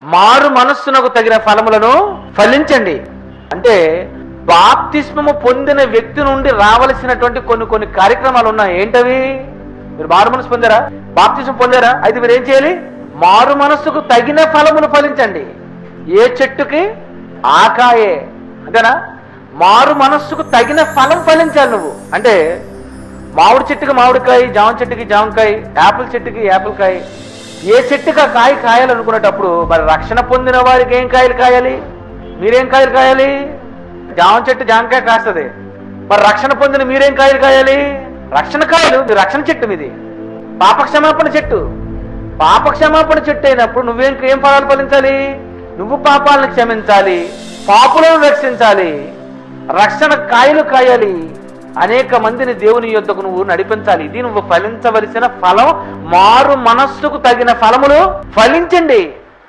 మారు మనస్సునకు తగిన ఫలములను ఫలించండి. అంటే బాప్తిస్మము పొందిన వ్యక్తి నుండి రావలసినటువంటి కొన్ని కార్యక్రమాలు ఉన్నాయి. ఏంటవి? మీరు మారు మనసు పొందారా? బాప్తిస్మం పొందారా? అయితే మీరు ఏం చేయాలి? మారు మనస్సుకు తగిన ఫలములు ఫలించండి. ఏ చెట్టుకి ఆకాయే, అంతేనా? మారు మనస్సుకు తగిన ఫలం ఫలించాలి నువ్వు. అంటే మామిడి చెట్టుకి మామిడికాయ, జామ చెట్టుకి జామకాయ, యాపిల్ చెట్టుకి యాపిల్కాయ. ఏ చెట్టుకి ఆ కాయ కాయాలనుకునేటప్పుడు మరి రక్షణ పొందిన వారికి ఏం కాయలు కాయాలి? మీరేం కాయలు కాయాలి? జామ చెట్టు జామకాయ కాస్తుంది. మరి రక్షణ పొందిన మీరేం కాయలు కాయాలి? రక్షణ కాయలు. మీ రక్షణ చెట్టు మీది. పాపక్షమాపణ చెట్టు. పాపక్షమాపణ చెట్టు అయినప్పుడు ఏం ఫలాలు ఫలించాలి? నువ్వు పాపాలను క్షమించాలి, పాపులను రక్షించాలి, రక్షణ కాయలు కాయాలి, అనేక మందిని దేవుని యొద్దకు నువ్వు నడిపించాలి. ఇది నువ్వు ఫలించవలసిన ఫలం. మారు మనస్సుకు తగిన ఫలములు ఫలించండి.